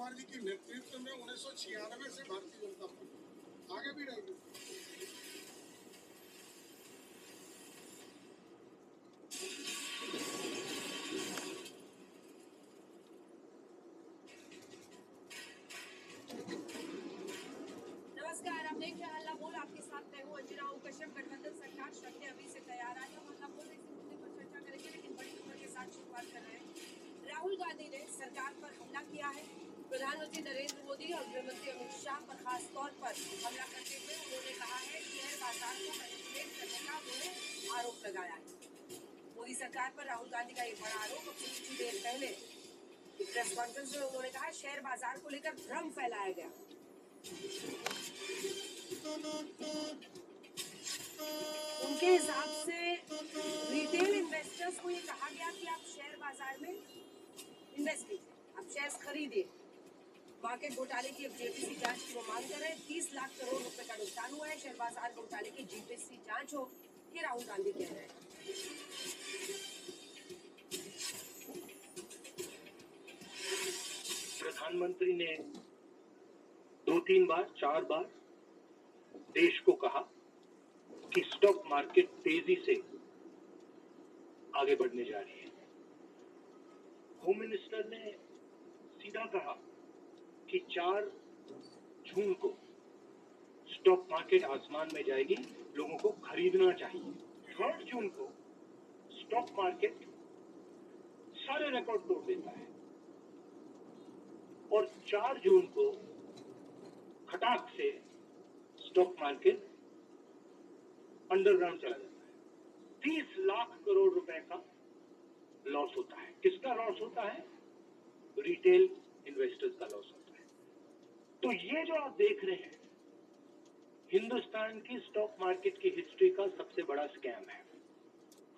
कुमार जी के नेतृत्व में 1996 से भारतीय जनता पार्टी आगे भी रहेगी। नमस्कार, आप देख रहे हैं हल्ला बोल। आपके साथ मैं हूं अंजना कश्यप। गठबंधन सरकार शक्ति अभी से तैयार। आज हम हल्ला बोल इस मुद्दे पर चर्चा करेंगे, लेकिन बड़ी खबर के साथ शुरुआत कर रहे हैं। राहुल गांधी ने सरकार पर हमला किया है। प्रधानमंत्री नरेंद्र मोदी और गृहमंत्री अमित शाह पर खास तौर पर हमला करते हुए उन्होंने कहा है शेयर बाजार को मैनिपुलेट करने का उन्होंने आरोप लगाया है। मोदी सरकार पर राहुल गांधी का एक बड़ा आरोप। कुछ देर पहले प्रेस कॉन्फ्रेंस में उन्होंने कहा शेयर बाजार को लेकर भ्रम फैलाया गया। उनके हिसाब से रिटेल इन्वेस्टर्स को ये कहा गया कि आप शेयर बाजार में इन्वेस्ट कीजिए, आप शेयर्स खरीदिए। मार्केट घोटाले की अब जेपीसी जांच की वो मांग कर रहे हैं। 30 लाख करोड़ रुपए का नुकसान हुआ है। शेयर बाजार घोटाले की जेपीसी जांच हो, ये राहुल गांधी कह रहे हैं। प्रधानमंत्री ने 2-3 बार 4 बार देश को कहा कि स्टॉक मार्केट तेजी से आगे बढ़ने जा रही है। होम मिनिस्टर ने सीधा कहा कि 4 जून को स्टॉक मार्केट आसमान में जाएगी, लोगों को खरीदना चाहिए। 3 जून को स्टॉक मार्केट सारे रिकॉर्ड तोड़ देता है और 4 जून को खटाक से स्टॉक मार्केट अंडरग्राउंड चला जाता है। 30 लाख करोड़ रुपए का लॉस होता है। किसका लॉस होता है? रिटेल इन्वेस्टर्स का लॉस होता है। तो ये जो आप देख रहे हैं, हिंदुस्तान की स्टॉक मार्केट की हिस्ट्री का सबसे बड़ा स्कैम है।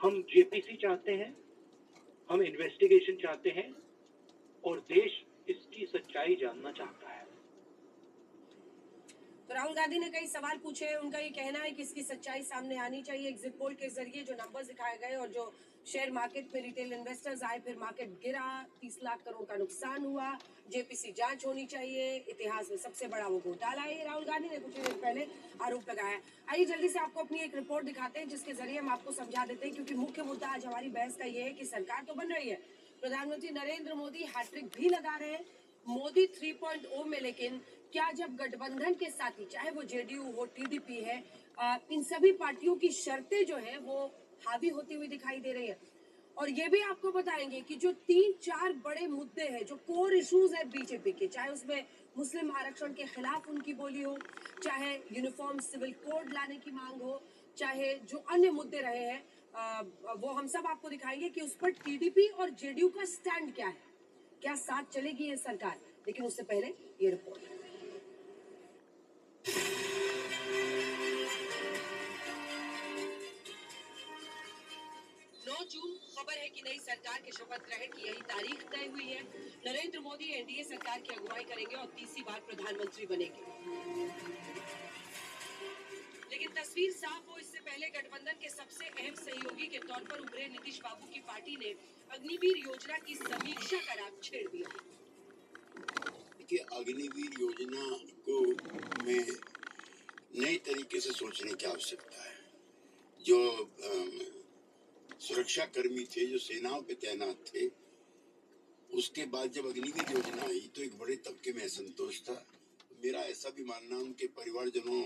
हम जेपीसी चाहते हैं, हम इन्वेस्टिगेशन चाहते हैं और देश इसकी सच्चाई जानना चाहता है। तो राहुल गांधी ने कई सवाल पूछे। उनका ये कहना है कि इसकी सच्चाई सामने आनी चाहिए। एग्जिट पोल के जरिए जो नंबर्स दिखाए गए और जो शेयर मार्केट में रिटेल इन्वेस्टर्स आए, फिर मार्केट गिरा, 30 लाख करोड़ का नुकसान हुआ, जेपीसी जांच होनी चाहिए, इतिहास में सबसे बड़ा वो घोटाला है। राहुल गांधी ने कुछ देर पहले आरोप लगाया। आइए जल्दी से आपको अपनी एक रिपोर्ट दिखाते हैं जिसके जरिए हम आपको समझा देते हैं, क्योंकि मुख्य मुद्दा आज हमारी बहस का ये है कि सरकार तो बन रही है, प्रधानमंत्री नरेंद्र मोदी हैट्रिक भी लगा रहे हैं मोदी 3.0 में, लेकिन क्या जब गठबंधन के साथी, चाहे वो जेडीयू हो, टीडीपी है, इन सभी पार्टियों की शर्तें जो है वो हावी होती हुई दिखाई दे रही है। और ये भी आपको बताएंगे कि जो 3-4 बड़े मुद्दे हैं, जो कोर इश्यूज है बीजेपी के, चाहे उसमें मुस्लिम आरक्षण के खिलाफ उनकी बोली हो, चाहे यूनिफॉर्म सिविल कोड लाने की मांग हो, चाहे जो अन्य मुद्दे रहे हैं, वो हम सब आपको दिखाएंगे कि उस पर टीडीपी और जेडीयू का स्टैंड क्या है, क्या साथ चलेगी ये सरकार। लेकिन उससे पहले ये रिपोर्ट। 9 जून खबर है कि नई सरकार के शपथ ग्रहण की यही तारीख तय हुई है। नरेंद्र मोदी एनडीए सरकार की अगुवाई करेंगे और तीसरी बार प्रधानमंत्री बनेंगे। लेकिन तस्वीर साफ हो इससे पहले गठबंधन के सबसे अहम सहयोगी के तौर पर उभरे नीतीश बाबू की पार्टी ने अग्निवीर योजना की समीक्षा का राग छेड़ दिया। देखिए, अग्निवीर योजना को में नए तरीके से सोचने की आवश्यकता है। जो सुरक्षा कर्मी थे, जो सेनाओं पे तैनात थे, उसके बाद जब अग्निवीर योजना आई तो एक बड़े तबके में असंतोष था। मेरा ऐसा भी मानना, उनके परिवारजनों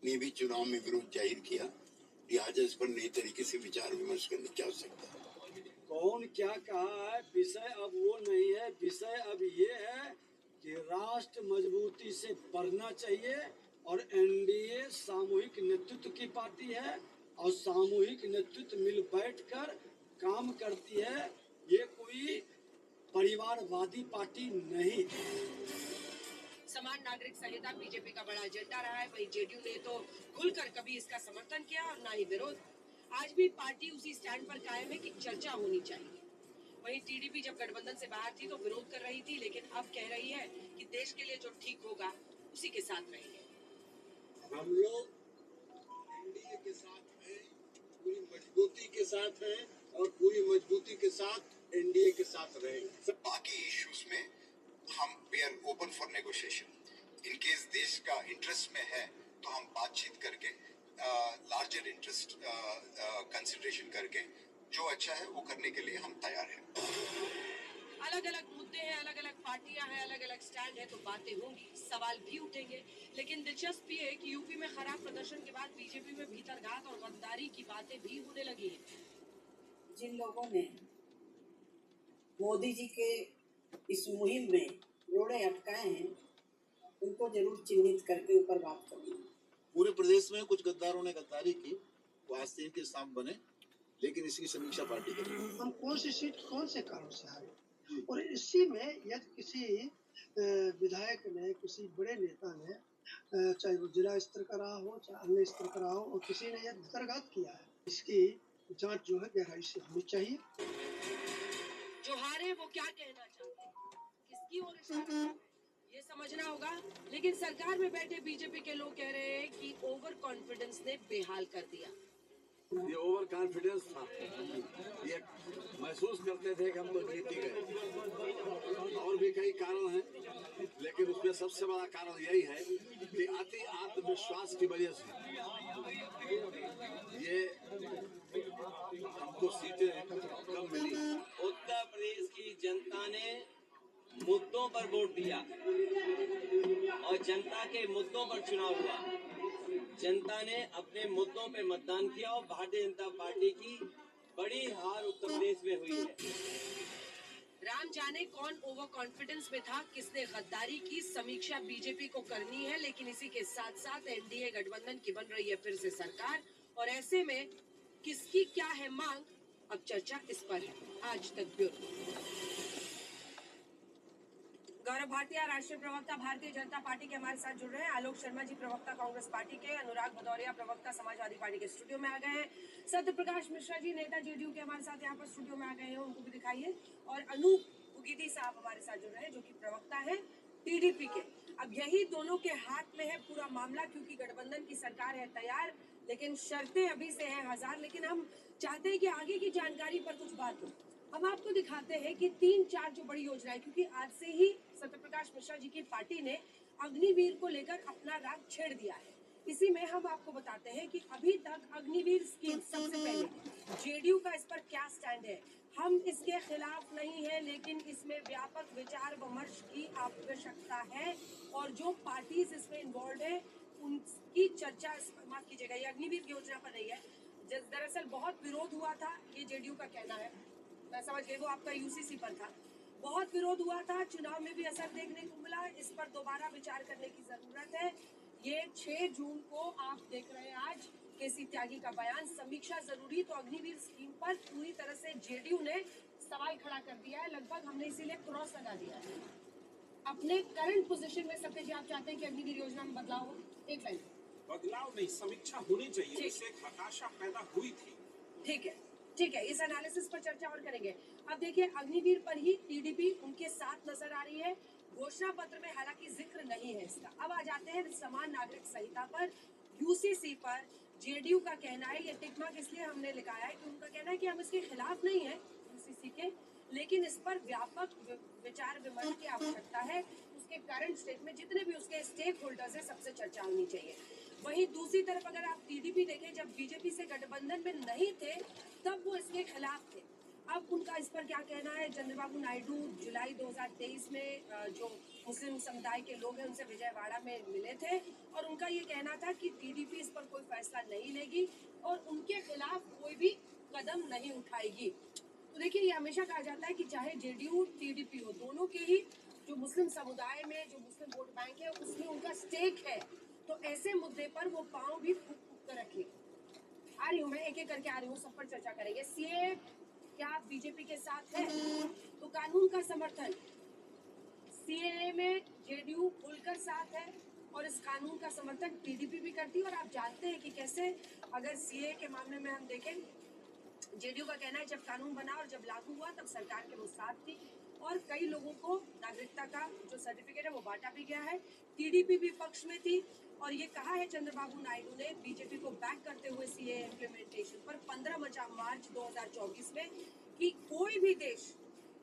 ने भी चुनाव में विरोध जाहिर किया। लिहाजा इस पर नए तरीके से विचार विमर्श करने की आवश्यकता है। कौन क्या कहा है, विषय अब वो नहीं है। विषय अब ये है कि राष्ट्र मजबूती से बढ़ना चाहिए और एनडीए सामूहिक नेतृत्व की पार्टी है और सामूहिक नेतृत्व मिल बैठकर काम करती है। ये कोई परिवारवादी पार्टी नहीं। समान नागरिक संहिता बीजेपी का बड़ा एजेंडा रहा है। वहीं जेडीयू ने तो खुलकर कभी इसका समर्थन किया और ना ही विरोध। आज भी पार्टी उसी स्टैंड पर कायम है कि चर्चा होनी चाहिए। वहीं टीडीपी जब गठबंधन से बाहर थी तो विरोध कर रही थी, लेकिन अब कह रही है कि देश के लिए जो ठीक होगा उसी के साथ रहेंगे। हम लोग एनडीए के साथ हैं, पूरी मजबूती के साथ हैं और पूरी मजबूती के साथ एनडीए के साथ रहेंगे। बाकी इश्यूज में हम we are open for negotiation. In case देश का इंटरेस्ट में है तो हम बातचीत करके लार्जर इंटरेस्ट कंसिडरेशन करके जो अच्छा है वो करने के लिए हम तैयार हैं। अलग अलग मुद्दे हैं, अलग अलग पार्टियां हैं, अलग अलग स्टैंड है, तो बातें होंगी, सवाल भी उठेंगे। लेकिन दिलचस्प ये है कि यूपी में खराब प्रदर्शन के बाद बीजेपी में भीतरघात और गद्दारी की बातें भी होने लगी हैं। जिन लोगों ने मोदी जी के इस मुहिम में रोड़े अटकाए हैं, उनको जरूर चिन्हित करके ऊपर बात करूंगी। पूरे प्रदेश में कुछ गद्दारों ने गद्दारी की, वो आस्तीन के सांप बने, लेकिन इसकी समीक्षा पार्टी करेगी। हम कौन सी सीट कौन से कारण से हारे, और इसी में यदि किसी विधायक ने, किसी बड़े नेता ने, चाहे वो जिला स्तर का रहा हो चाहे अन्य स्तर का रहा हो, और किसी ने यह भीतरघात किया है, इसकी जांच जो है गहराई से होनी चाहिए। जो हारे वो क्या कहना चाहते हैं, किसकी ओर इशारा कर रहे हैं, ये समझना होगा। लेकिन सरकार में बैठे बीजेपी के लोग कह रहे हैं कि ओवर कॉन्फिडेंस ने बेहाल कर दिया। ये ओवर कॉन्फिडेंस था, ये महसूस करते थे कि हम तो जीत ही गए। और भी कई कारण हैं, लेकिन उसमें सबसे बड़ा कारण यही है कि अति आत्मविश्वास की वजह से ये हमको सीटें कम मिली। उत्तर प्रदेश की जनता ने मुद्दों पर वोट दिया और जनता के मुद्दों पर चुनाव हुआ। जनता ने अपने मुद्दों पे मतदान किया और भारतीय जनता पार्टी की बड़ी हार उत्तर प्रदेश में हुई है। राम जाने कौन ओवर कॉन्फिडेंस में था, किसने गद्दारी की, समीक्षा बीजेपी को करनी है। लेकिन इसी के साथ साथ एनडीए गठबंधन की बन रही है फिर से सरकार, और ऐसे में किसकी क्या है मांग, अब चर्चा इस पर है। आज तक ब्यूरो। गौरव भाटिया राष्ट्रीय प्रवक्ता भारतीय जनता पार्टी के हमारे साथ जुड़ रहे हैं। आलोक शर्मा जी प्रवक्ता कांग्रेस पार्टी के, अनुराग भदौरिया प्रवक्ता समाजवादी पार्टी के स्टूडियो में आ गए हैं। सत्य प्रकाश मिश्रा जी नेता जेडीयू के हमारे साथ यहाँ पर स्टूडियो में आ गए हैं, उनको भी दिखाइए। और अनूप उगीदी साहब हमारे साथ जुड़ रहे हैं, जो कि प्रवक्ता है टीडीपी के। अब यही दोनों के हाथ में है पूरा मामला, क्योंकि गठबंधन की सरकार है तैयार, लेकिन शर्तें अभी से हैं हजार। लेकिन हम चाहते हैं कि आगे की जानकारी पर कुछ बात हो। हम आपको दिखाते हैं कि 3-4 जो बड़ी योजनाएं, क्योंकि आज से ही सत्यप्रकाश मिश्रा जी की पार्टी ने अग्निवीर को लेकर अपना राग छेड़ दिया है। इसी में हम आपको बताते हैं कि अभी तक अग्निवीर स्कीम, सबसे पहले जेडीयू का इस पर क्या स्टैंड है। हम इसके खिलाफ नहीं है, लेकिन इसमें व्यापक विचार विमर्श की आवश्यकता है, और जो पार्टीज इसमें इन्वॉल्व है उनकी चर्चा, माफ कीजिएगा, ये अग्निवीर योजना पर नहीं है। दरअसल बहुत विरोध हुआ था, ये जेडीयू का कहना है, मैं समझ गई, वो आपका यूसीसी पर था। बहुत विरोध हुआ था, चुनाव में भी असर देखने को मिला। इस पर दोबारा विचार करने की जरूरत है। ये 6 जून को आप देख रहे हैं, आज केसी त्यागी का बयान, समीक्षा जरूरी। तो अग्निवीर स्कीम पर पूरी तरह से जेडीयू ने सवाल खड़ा कर दिया है, लगभग हमने इसीलिए क्रॉस लगा दिया है। अपने करंट पोजीशन में सत्य जी, आप चाहते हैं कि अग्निवीर योजना में बदलाव हो? एक लाइन बदलाव नहीं, समीक्षा होनी चाहिए, इससे एक हताशा पैदा हुई थी। ठीक है, ठीक है, इस एनालिसिस पर चर्चा और करेंगे। अब देखिए, अग्निवीर पर ही टीडीपी उनके साथ नजर आ रही है। घोषणा पत्र में हालांकि जिक्र नहीं है इसका। अब आ जाते हैं समान नागरिक संहिता पर, यूसीसी पर। जेडीयू का कहना है, ये टिक मार्क इसलिए हमने लिखाया है कि उनका कहना है कि हम इसके खिलाफ नहीं है यूसीसी के, लेकिन इस पर व्यापक विचार विमर्श की आवश्यकता है। उसके करंट स्टेट में जितने भी उसके स्टेक होल्डर्स है, सबसे चर्चा होनी चाहिए। वहीं दूसरी तरफ अगर आप टीडीपी देखें, जब बीजेपी से गठबंधन में नहीं थे तब वो इसके खिलाफ थे। अब उनका इस पर क्या कहना है? चंद्रबाबू नायडू जुलाई 2023 में जो मुस्लिम समुदाय के लोग हैं उनसे विजयवाड़ा में मिले थे, और उनका ये कहना था कि टीडीपी इस पर कोई फैसला नहीं लेगी और उनके खिलाफ कोई भी कदम नहीं उठाएगी। तो देखिए, ये हमेशा कहा जाता है कि चाहे जेडीयू टीडीपी हो, दोनों के ही जो मुस्लिम समुदाय में जो मुस्लिम वोट बैंक है उसमें उनका स्टेक है। तो ऐसे मुद्दे पर वो पांव भी फूक फूक कर रखे। आ रही हूँ मैं, एक एक करके आ रही हूँ, सब पर चर्चा करेंगे। सीए क्या बीजेपी के साथ है? तो कानून का समर्थन, सीए में जेडीयू खुलकर साथ है और इस कानून का समर्थन टीडीपी भी करती है। और आप जानते हैं कि कैसे, अगर सीए के मामले में हम देखें, जेडीयू का कहना है जब कानून बना और जब लागू हुआ तब सरकार के वो साथ थी, और कई लोगों को नागरिकता का जो सर्टिफिकेट है वो बांटा भी गया है। टीडीपी भी पक्ष में थी, और ये कहा है चंद्रबाबू नायडू ने बीजेपी को बैक करते हुए सीए इम्प्लीमेंटेशन पर 15 मार्च 2024 में कि कोई भी देश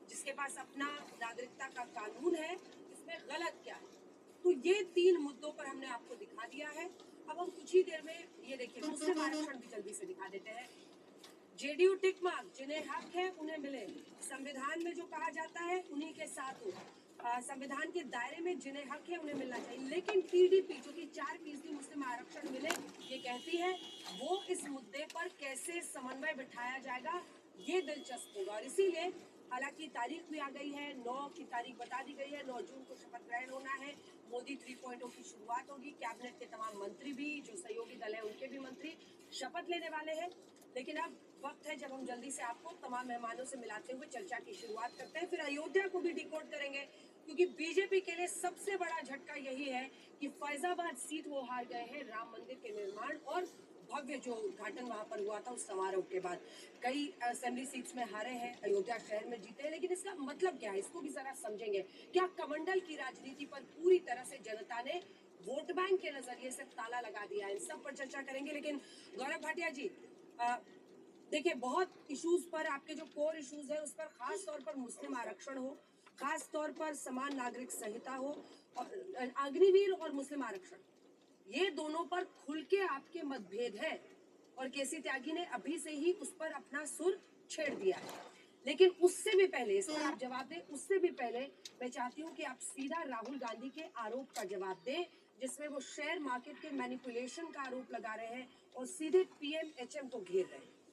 जिसके पास अपना नागरिकता का कानून है ये 3 मुद्दों पर हमने आपको दिखा दिया है। अब हम कुछ ही देर में ये देखिए मुस्लिम आरक्षण भी जल्दी से दिखा देते हैं। जेडीयू टिक मार्क, जिन्हें हक है उन्हें मिले, संविधान में जो कहा जाता है उन्हीं के साथ हो, संविधान के दायरे में जिन्हें हक है उन्हें मिलना चाहिए। लेकिन पीडीपी जो कि 4% मुस्लिम आरक्षण मिले ये कहती है, वो इस मुद्दे पर कैसे समन्वय बिठाया जाएगा ये दिलचस्प होगा। और इसीलिए हालांकि तारीख भी आ गई है, 9 की तारीख बता दी गई है, 9 जून को शपथ ग्रहण होना है। मोदी 3.0 की शुरुआत होगी। कैबिनेट के तमाम मंत्री भी, जो सहयोगी दल है उनके भी मंत्री शपथ लेने वाले हैं। लेकिन अब वक्त है जब हम जल्दी से आपको तमाम मेहमानों से मिलाते हुए चर्चा की शुरुआत करते हैं। फिर अयोध्या को भी डिकोड करेंगे, क्योंकि बीजेपी के लिए सबसे बड़ा झटका यही है कि फैजाबाद सीट वो हार गए हैं राम मंदिर के निर्माण और भव्य जो उद्घाटन वहां पर हुआ था उस समारोह के बाद। कई असेंबली सीट्स में हारे हैं, अयोध्या शहर में जीते हैं। लेकिन इसका मतलब क्या है, इसको भी जरा समझेंगे। क्या कमंडल की राजनीति पर पूरी तरह से जनता ने वोट बैंक के नजरिए से ताला लगा दिया है? इन सब पर चर्चा करेंगे। लेकिन गौरव भाटिया जी, देखिए बहुत इश्यूज पर, आपके जो कोर इश्यूज है उस पर खास तौर पर मुस्लिम आरक्षण हो, खास तौर पर समान नागरिक संहिता हो, और अग्निवीर और मुस्लिम आरक्षण, ये दोनों पर खुल के आपके मतभेद हैं। और केसी त्यागी ने अभी से ही उस पर अपना सुर छेड़ दिया है। लेकिन उससे भी पहले, इस पर आप जवाब दें, उससे भी पहले मैं चाहती हूँ कि आप सीधा राहुल गांधी के आरोप का जवाब दें, जिसमें वो शेयर मार्केट के मैनिपुलेशन का आरोप लगा रहे हैं और सीधे पीएमएचएम को घेर रहे हैं।